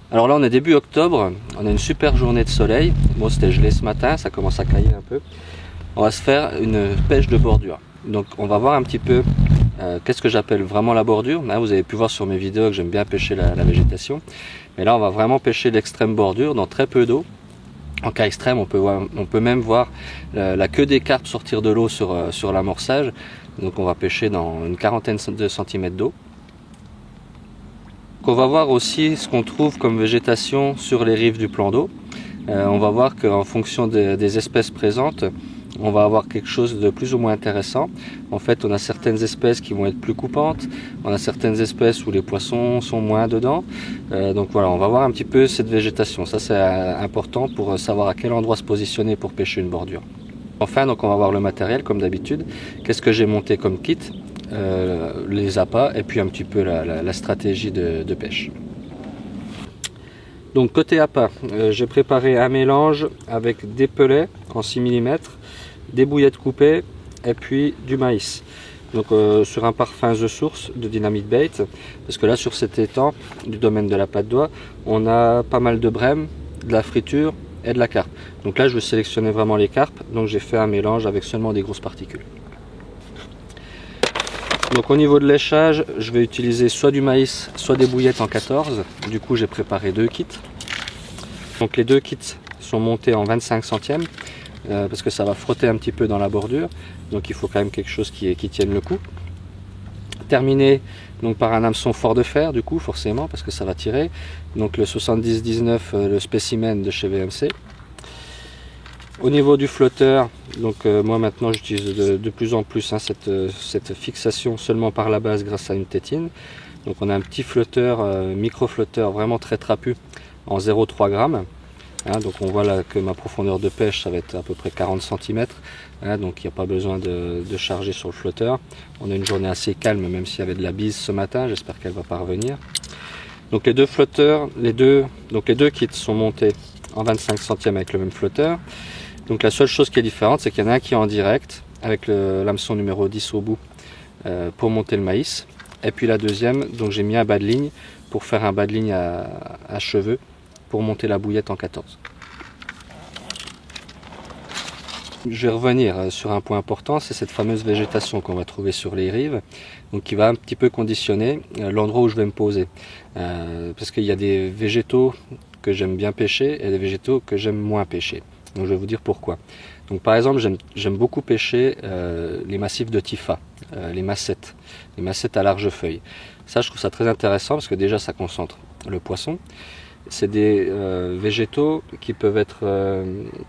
Alors là on est début octobre, on a une super journée de soleil. Bon, c'était gelé ce matin, ça commence à cailler un peu. On va se faire une pêche de bordure. Donc on va voir un petit peu qu'est-ce que j'appelle vraiment la bordure. Là, vous avez pu voir sur mes vidéos que j'aime bien pêcher la végétation. Mais là on va vraiment pêcher l'extrême bordure dans très peu d'eau. En cas extrême, on peut même voir la queue des carpes sortir de l'eau sur l'amorçage. Donc on va pêcher dans une quarantaine de centimètres d'eau. On va voir aussi ce qu'on trouve comme végétation sur les rives du plan d'eau. On va voir qu'en fonction des espèces présentes, on va avoir quelque chose de plus ou moins intéressant. En fait, on a certaines espèces qui vont être plus coupantes, on a certaines espèces où les poissons sont moins dedans. Donc voilà, on va voir un petit peu cette végétation. Ça, c'est important pour savoir à quel endroit se positionner pour pêcher une bordure. Enfin, donc on va voir le matériel comme d'habitude. Qu'est-ce que j'ai monté comme kit? Les appâts et puis un petit peu la stratégie de pêche. Donc côté appât, j'ai préparé un mélange avec des pellets en 6 mm, des bouillettes coupées et puis du maïs. Donc sur un parfum The Source de Dynamite Bait, parce que là sur cet étang du domaine de la Patte d'Oie, on a pas mal de brème, de la friture et de la carpe. Donc là je vais sélectionner vraiment les carpes, donc j'ai fait un mélange avec seulement des grosses particules. Donc au niveau de léchage, je vais utiliser soit du maïs, soit des bouillettes en 14. Du coup j'ai préparé deux kits. Donc les deux kits sont montés en 25 centièmes parce que ça va frotter un petit peu dans la bordure. Donc il faut quand même quelque chose qui tienne le coup. Terminé donc par un hameçon fort de fer du coup forcément parce que ça va tirer. Donc le 70-19, le spécimen de chez VMC. Au niveau du flotteur, donc moi maintenant j'utilise de plus en plus cette fixation seulement par la base grâce à une tétine. Donc on a un petit flotteur, micro-flotteur vraiment très trapu en 0,3 g. Donc on voit là que ma profondeur de pêche ça va être à peu près 40 cm. Donc il n'y a pas besoin de charger sur le flotteur. On a une journée assez calme même s'il y avait de la bise ce matin, j'espère qu'elle va pas revenir. Donc les deux flotteurs, les deux kits sont montés en 25 centièmes avec le même flotteur. Donc la seule chose qui est différente, c'est qu'il y en a un qui est en direct avec l'hameçon numéro 10 au bout pour monter le maïs. Et puis la deuxième, donc j'ai mis un bas de ligne pour faire un bas de ligne à cheveux pour monter la bouillette en 14. Je vais revenir sur un point important, c'est cette fameuse végétation qu'on va trouver sur les rives, donc qui va un petit peu conditionner l'endroit où je vais me poser. Parce qu'il y a des végétaux que j'aime bien pêcher et des végétaux que j'aime moins pêcher. Donc je vais vous dire pourquoi. Donc par exemple j'aime beaucoup pêcher les massifs de Tifa, les massettes à large feuille. Ça je trouve ça très intéressant parce que déjà ça concentre le poisson. C'est des végétaux qui peuvent être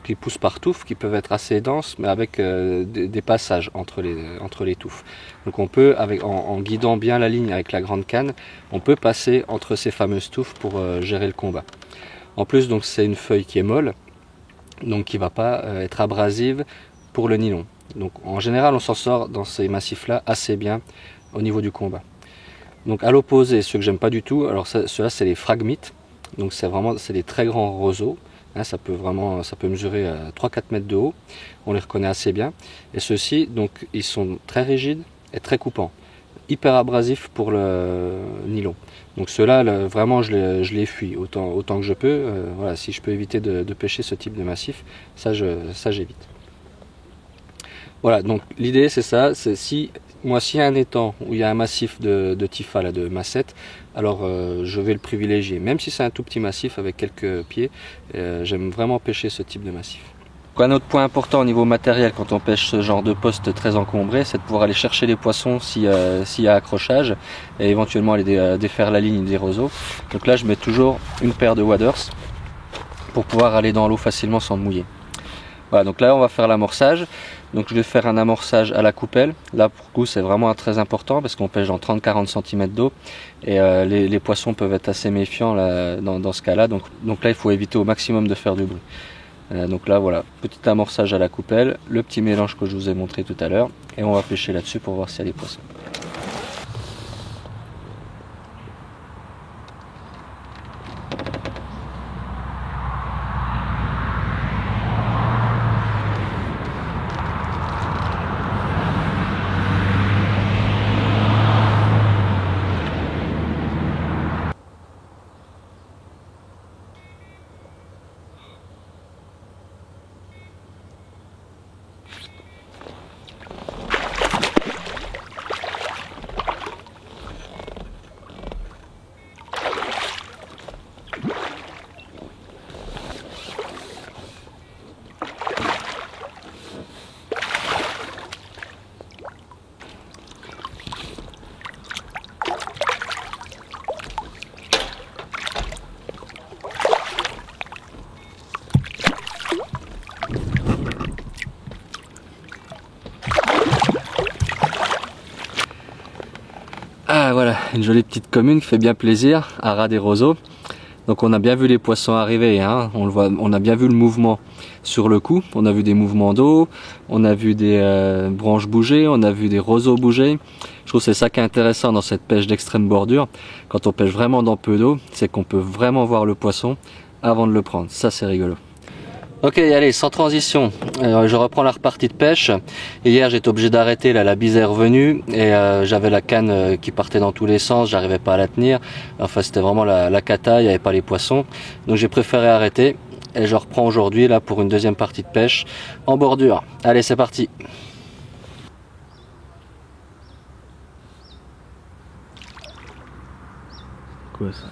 qui poussent par touffes, qui peuvent être assez denses, mais avec des passages entre les touffes. Donc on peut, en guidant bien la ligne avec la grande canne, on peut passer entre ces fameuses touffes pour gérer le combat. En plus donc c'est une feuille qui est molle, donc qui ne va pas être abrasive pour le nylon. Donc en général on s'en sort dans ces massifs là assez bien au niveau du combat. Donc à l'opposé, ceux que j'aime pas du tout, alors ceux-là c'est les phragmites. Donc c'est des très grands roseaux, ça peut mesurer 3-4 mètres de haut, on les reconnaît assez bien. Et ceux-ci, donc ils sont très rigides et très coupants, hyper abrasifs pour le nylon. Donc ceux-là, vraiment je les fuis autant que je peux. Voilà, si je peux éviter de pêcher ce type de massif, ça j'évite. Voilà, donc l'idée c'est ça, c'est s'il y a un étang où il y a un massif de Tifa, là, de massette, alors je vais le privilégier. Même si c'est un tout petit massif avec quelques pieds, j'aime vraiment pêcher ce type de massif. Un autre point important au niveau matériel quand on pêche ce genre de poste très encombré, c'est de pouvoir aller chercher les poissons s'il y a accrochage et éventuellement aller défaire la ligne des roseaux. Donc là je mets toujours une paire de waders pour pouvoir aller dans l'eau facilement sans mouiller. Voilà, donc là on va faire l'amorçage. Donc je vais faire un amorçage à la coupelle. Là pour le coup c'est vraiment très important parce qu'on pêche dans 30-40 cm d'eau et les poissons peuvent être assez méfiants là, dans ce cas là. Donc là il faut éviter au maximum de faire du bruit. Donc là voilà, petit amorçage à la coupelle, le petit mélange que je vous ai montré tout à l'heure et on va pêcher là-dessus pour voir s'il y a des poissons. une jolie petite commune qui fait bien plaisir à ras des roseaux. Donc on a bien vu les poissons arriver, hein. On le voit, on a bien vu le mouvement sur le coup, on a vu des mouvements d'eau, on a vu des branches bouger, on a vu des roseaux bouger. Je trouve que c'est ça qui est intéressant dans cette pêche d'extrême bordure. Quand on pêche vraiment dans peu d'eau, c'est qu'on peut vraiment voir le poisson avant de le prendre. Ça c'est rigolo. Ok, allez, sans transition, je reprends la repartie de pêche. Et hier j'étais obligé d'arrêter, là la bise est revenue et j'avais la canne qui partait dans tous les sens, j'arrivais pas à la tenir. Enfin c'était vraiment la cata, il n'y avait pas les poissons. Donc j'ai préféré arrêter et je reprends aujourd'hui là pour une deuxième partie de pêche en bordure. Allez, c'est parti. Quoi ça?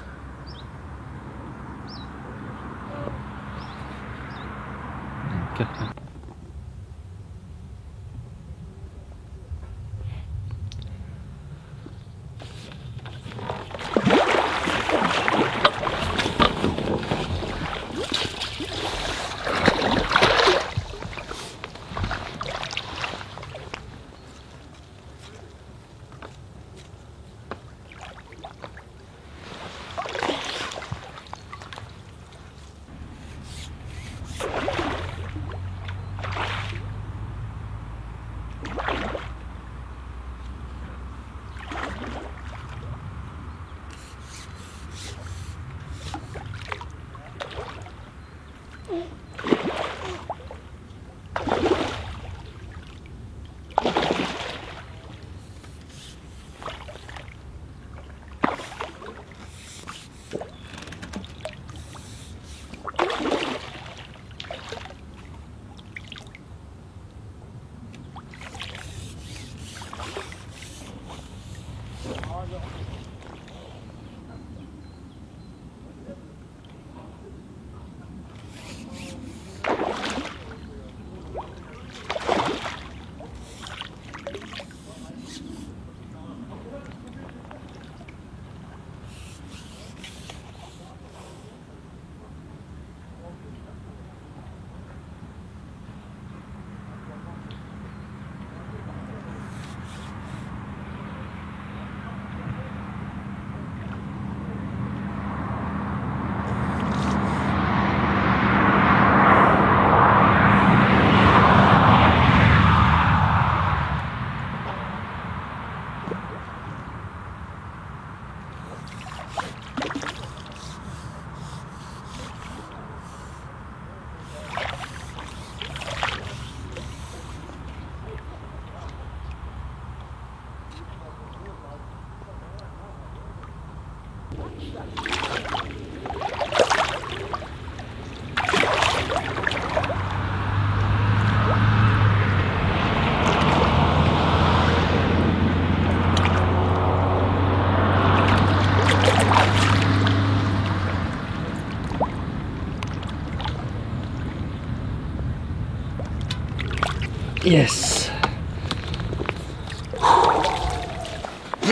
Yes.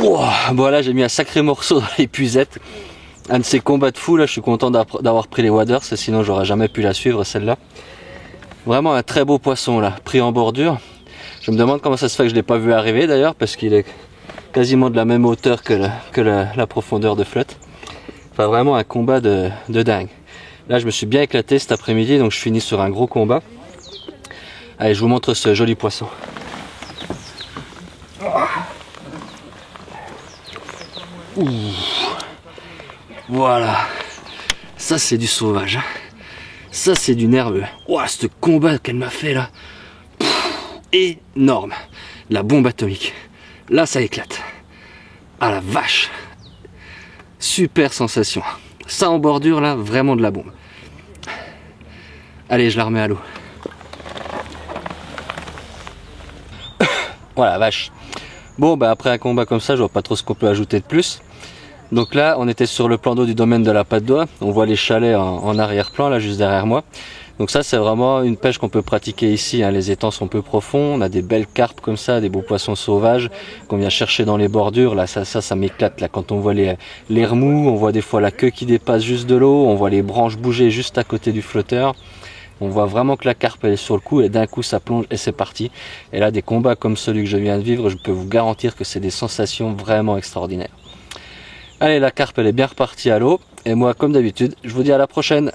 Wow. Bon là j'ai mis un sacré morceau dans l'épuisette. Un de ces combats de fou là, je suis content d'avoir pris les waders, sinon j'aurais jamais pu la suivre celle-là. Vraiment un très beau poisson là, pris en bordure. Je me demande comment ça se fait que je l'ai pas vu arriver d'ailleurs, parce qu'il est quasiment de la même hauteur que la profondeur de flotte. Enfin vraiment un combat de dingue. Là je me suis bien éclaté cet après-midi, donc je finis sur un gros combat. Allez, je vous montre ce joli poisson. Ouh. Voilà, ça c'est du sauvage, ça c'est du nerveux. Ouah, ce combat qu'elle m'a fait là, énorme. La bombe atomique, là ça éclate. Ah la vache, super sensation. Ça en bordure là, vraiment de la bombe. Allez, je la remets à l'eau. Voilà, vache. Bon, bah après un combat comme ça, je vois pas trop ce qu'on peut ajouter de plus. Donc là, on était sur le plan d'eau du domaine de la Patte d'Oie. On voit les chalets en arrière-plan, là, juste derrière moi. Donc ça, c'est vraiment une pêche qu'on peut pratiquer ici, hein. Les étangs sont peu profonds, on a des belles carpes comme ça, des beaux poissons sauvages qu'on vient chercher dans les bordures. Là, ça m'éclate. Là, quand on voit les remous, on voit des fois la queue qui dépasse juste de l'eau, on voit les branches bouger juste à côté du flotteur. On voit vraiment que la carpe elle est sur le coup et d'un coup ça plonge et c'est parti. Et là des combats comme celui que je viens de vivre, je peux vous garantir que c'est des sensations vraiment extraordinaires. Allez, la carpe elle est bien repartie à l'eau. Et moi, comme d'habitude, je vous dis à la prochaine.